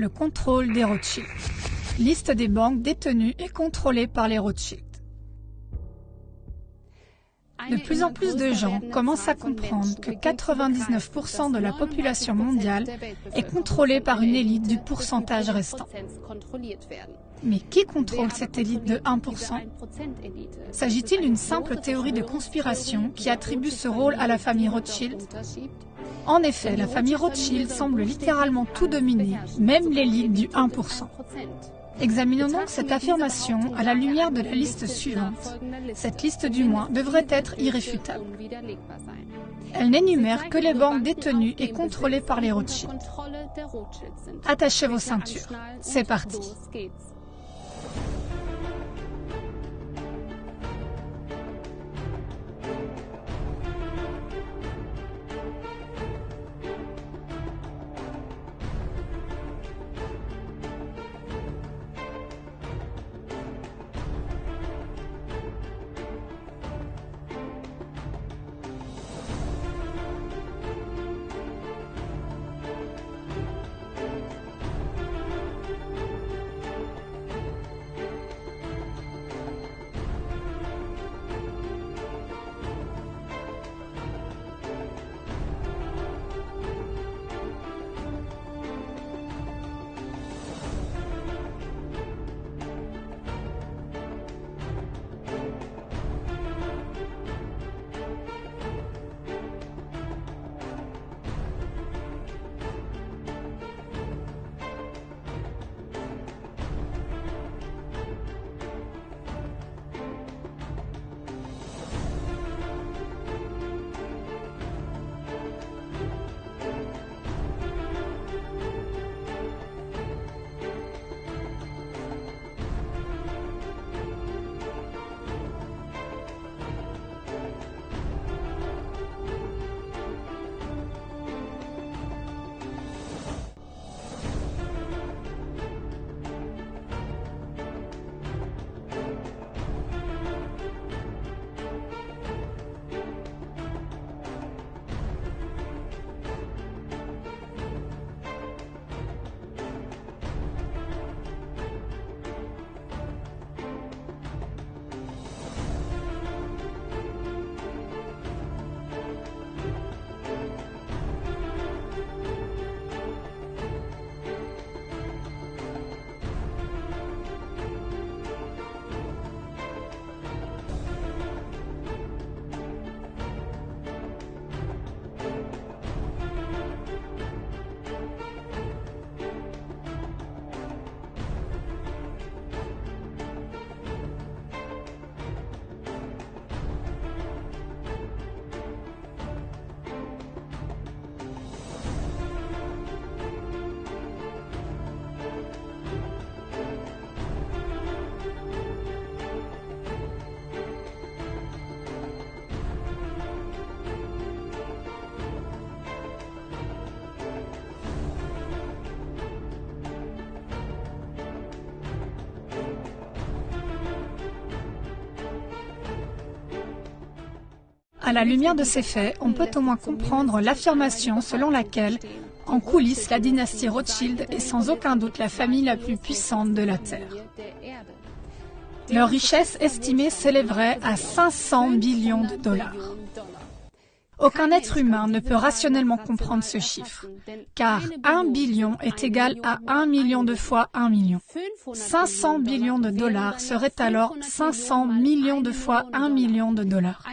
le contrôle des Rothschild. Liste des banques détenues et contrôlées par les Rothschild. De plus en plus de gens commencent à comprendre que 99% de la population mondiale est contrôlée par une élite du pourcentage restant. Mais qui contrôle cette élite de 1%? S'agit-il d'une simple théorie de conspiration qui attribue ce rôle à la famille Rothschild? En effet, la famille Rothschild semble littéralement tout dominer, même l'élite du 1%. Examinons donc cette affirmation à la lumière de la liste suivante. Cette liste du moins devrait être irréfutable. Elle n'énumère que les banques détenues et contrôlées par les Rothschild. Attachez vos ceintures. C'est parti. À la lumière de ces faits, on peut au moins comprendre l'affirmation selon laquelle, en coulisses, la dynastie Rothschild est sans aucun doute la famille la plus puissante de la Terre. Leur richesse estimée s'élèverait à 500 billions de dollars. Aucun être humain ne peut rationnellement comprendre ce chiffre, car 1 billion est égal à 1 million de fois 1 million. 500 billions de dollars serait alors 500 millions de fois 1 million de dollars,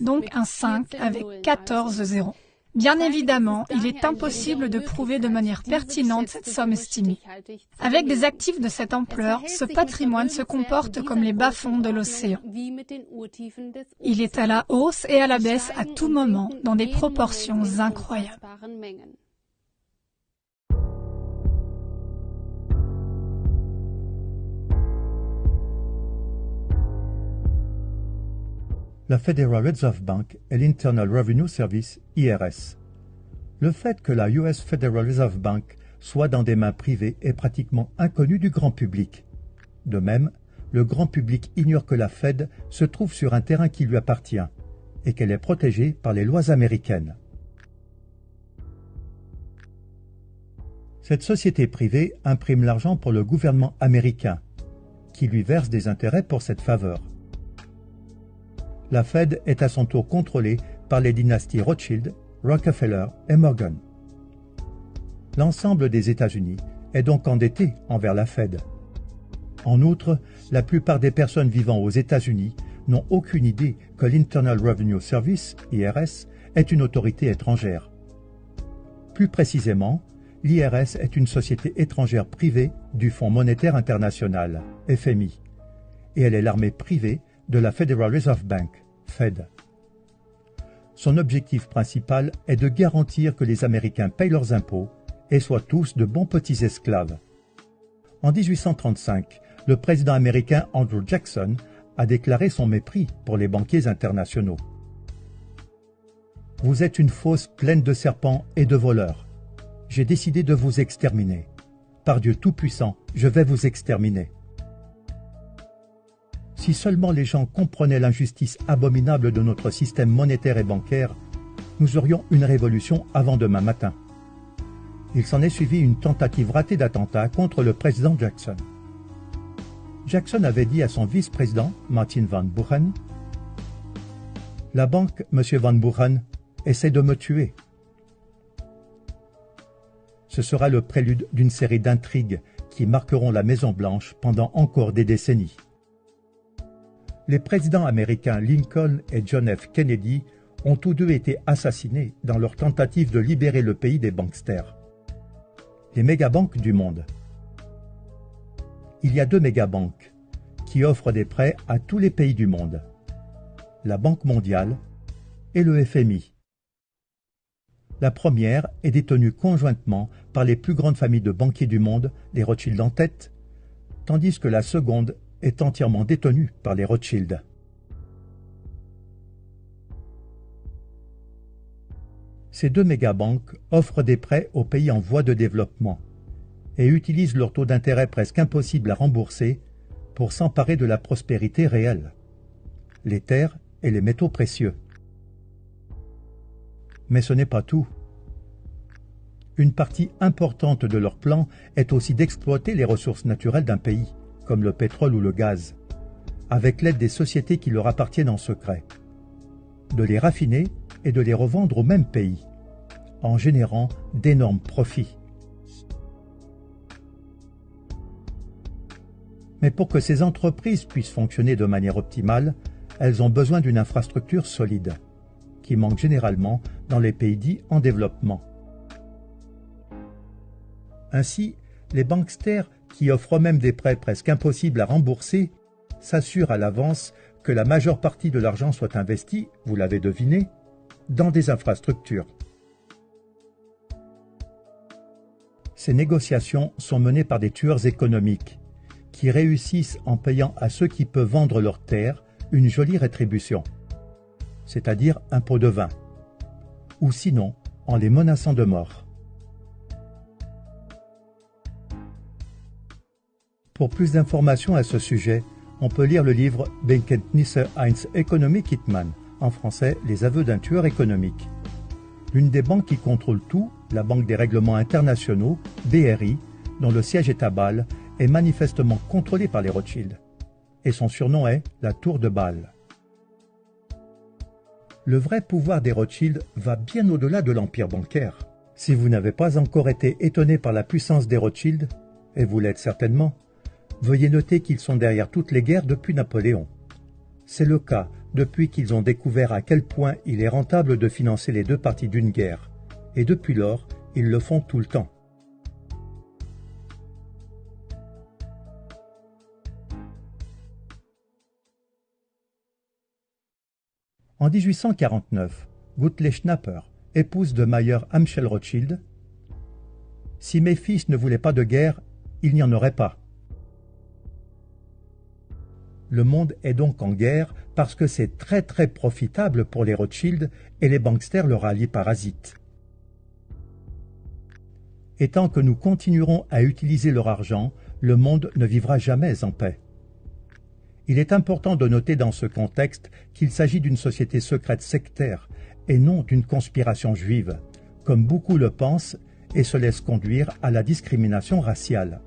donc un 5 avec 14 zéros. Bien évidemment, il est impossible de prouver de manière pertinente cette somme estimée. Avec des actifs de cette ampleur, ce patrimoine se comporte comme les bas-fonds de l'océan. Il est à la hausse et à la baisse à tout moment, dans des proportions incroyables. La Federal Reserve Bank et l'Internal Revenue Service, IRS. Le fait que la US Federal Reserve Bank soit dans des mains privées est pratiquement inconnu du grand public. De même, le grand public ignore que la Fed se trouve sur un terrain qui lui appartient et qu'elle est protégée par les lois américaines. Cette société privée imprime l'argent pour le gouvernement américain, qui lui verse des intérêts pour cette faveur. La Fed est à son tour contrôlée par les dynasties Rothschild, Rockefeller et Morgan. L'ensemble des États-Unis est donc endetté envers la Fed. En outre, la plupart des personnes vivant aux États-Unis n'ont aucune idée que l'Internal Revenue Service, IRS, est une autorité étrangère. Plus précisément, l'IRS est une société étrangère privée du Fonds monétaire international, FMI, et elle est l'armée privée de la Federal Reserve Bank, Fed. Son objectif principal est de garantir que les Américains payent leurs impôts et soient tous de bons petits esclaves. En 1835, le président américain Andrew Jackson a déclaré son mépris pour les banquiers internationaux. « Vous êtes une fosse pleine de serpents et de voleurs. J'ai décidé de vous exterminer. Par Dieu Tout-Puissant, je vais vous exterminer. » Si seulement les gens comprenaient l'injustice abominable de notre système monétaire et bancaire, nous aurions une révolution avant demain matin. Il s'en est suivi une tentative ratée d'attentat contre le président Jackson. Jackson avait dit à son vice-président, Martin Van Buren, « La banque, M. Van Buren, essaie de me tuer. » Ce sera le prélude d'une série d'intrigues qui marqueront la Maison-Blanche pendant encore des décennies. Les présidents américains Lincoln et John F. Kennedy ont tous deux été assassinés dans leur tentative de libérer le pays des banksters. Les mégabanques du monde. Il y a deux mégabanques qui offrent des prêts à tous les pays du monde. La Banque mondiale et le FMI. La première est détenue conjointement par les plus grandes familles de banquiers du monde, les Rothschild en tête, tandis que la seconde est entièrement détenue par les Rothschild. Ces deux mégabanques offrent des prêts aux pays en voie de développement et utilisent leur taux d'intérêt presque impossible à rembourser pour s'emparer de la prospérité réelle, les terres et les métaux précieux. Mais ce n'est pas tout. Une partie importante de leur plan est aussi d'exploiter les ressources naturelles d'un pays, comme le pétrole ou le gaz, avec l'aide des sociétés qui leur appartiennent en secret, de les raffiner et de les revendre au même pays, en générant d'énormes profits. Mais pour que ces entreprises puissent fonctionner de manière optimale, elles ont besoin d'une infrastructure solide, qui manque généralement dans les pays dits en développement. Ainsi, les banksters, qui offrent même des prêts presque impossibles à rembourser, s'assurent à l'avance que la majeure partie de l'argent soit investie, vous l'avez deviné, dans des infrastructures. Ces négociations sont menées par des tueurs économiques, qui réussissent en payant à ceux qui peuvent vendre leurs terres une jolie rétribution, c'est-à-dire un pot de vin, ou sinon en les menaçant de mort. Pour plus d'informations à ce sujet, on peut lire le livre Bekenntnisse eines Ökonomie-Hitman, en français Les aveux d'un tueur économique. L'une des banques qui contrôle tout, la Banque des règlements internationaux, BRI, dont le siège est à Bâle, est manifestement contrôlée par les Rothschild, et son surnom est la Tour de Bâle. Le vrai pouvoir des Rothschild va bien au-delà de l'empire bancaire. Si vous n'avez pas encore été étonné par la puissance des Rothschild, et vous l'êtes certainement, veuillez noter qu'ils sont derrière toutes les guerres depuis Napoléon. C'est le cas depuis qu'ils ont découvert à quel point il est rentable de financer les deux parties d'une guerre, et depuis lors, ils le font tout le temps. En 1849, Gutle Schnapper, épouse de Mayer Amschel Rothschild, « Si mes fils ne voulaient pas de guerre, il n'y en aurait pas. » Le monde est donc en guerre parce que c'est très profitable pour les Rothschild et les banksters leur alliés parasites. Et tant que nous continuerons à utiliser leur argent, le monde ne vivra jamais en paix. Il est important de noter dans ce contexte qu'il s'agit d'une société secrète sectaire et non d'une conspiration juive, comme beaucoup le pensent et se laissent conduire à la discrimination raciale.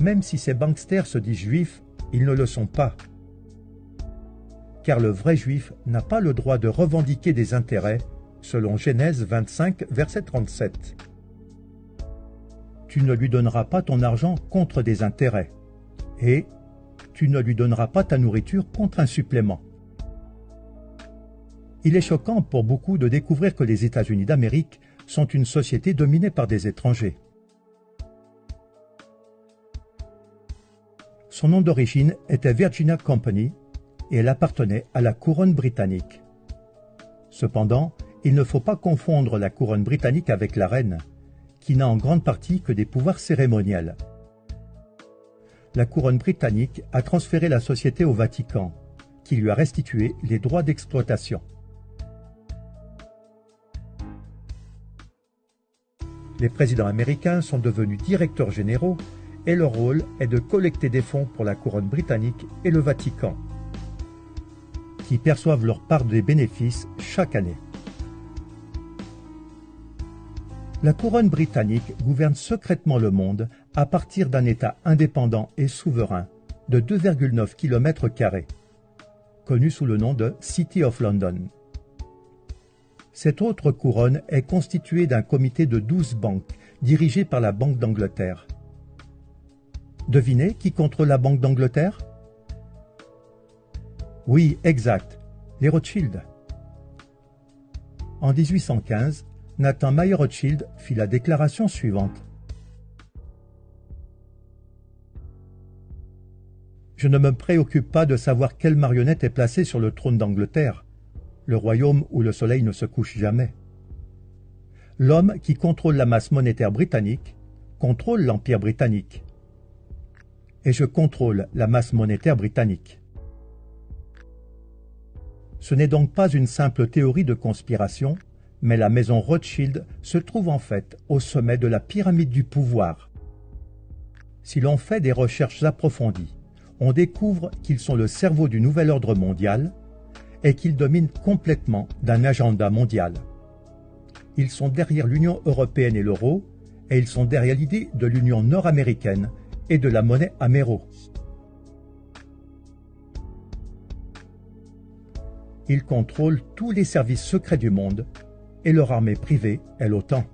Même si ces banksters se disent juifs, ils ne le sont pas. Car le vrai juif n'a pas le droit de revendiquer des intérêts, selon Genèse 25, verset 37. Tu ne lui donneras pas ton argent contre des intérêts, et tu ne lui donneras pas ta nourriture contre un supplément. Il est choquant pour beaucoup de découvrir que les États-Unis d'Amérique sont une société dominée par des étrangers. Son nom d'origine était Virginia Company et elle appartenait à la couronne britannique. Cependant, il ne faut pas confondre la couronne britannique avec la reine, qui n'a en grande partie que des pouvoirs cérémoniels. La couronne britannique a transféré la société au Vatican, qui lui a restitué les droits d'exploitation. Les présidents américains sont devenus directeurs généraux et leur rôle est de collecter des fonds pour la couronne britannique et le Vatican, qui perçoivent leur part des bénéfices chaque année. La couronne britannique gouverne secrètement le monde à partir d'un État indépendant et souverain de 2,9 km², connu sous le nom de City of London. Cette autre couronne est constituée d'un comité de 12 banques dirigées par la Banque d'Angleterre. Devinez qui contrôle la Banque d'Angleterre? Oui, exact, les Rothschild. En 1815, Nathan Mayer Rothschild fit la déclaration suivante. Je ne me préoccupe pas de savoir quelle marionnette est placée sur le trône d'Angleterre, le royaume où le soleil ne se couche jamais. L'homme qui contrôle la masse monétaire britannique contrôle l'Empire britannique. Et je contrôle la masse monétaire britannique. Ce n'est donc pas une simple théorie de conspiration, mais la maison Rothschild se trouve en fait au sommet de la pyramide du pouvoir. Si l'on fait des recherches approfondies, on découvre qu'ils sont le cerveau du nouvel ordre mondial et qu'ils dominent complètement d'un agenda mondial. Ils sont derrière l'Union européenne et l'euro, et ils sont derrière l'idée de l'Union nord-américaine et de la monnaie améro. Ils contrôlent tous les services secrets du monde et leur armée privée est l'OTAN.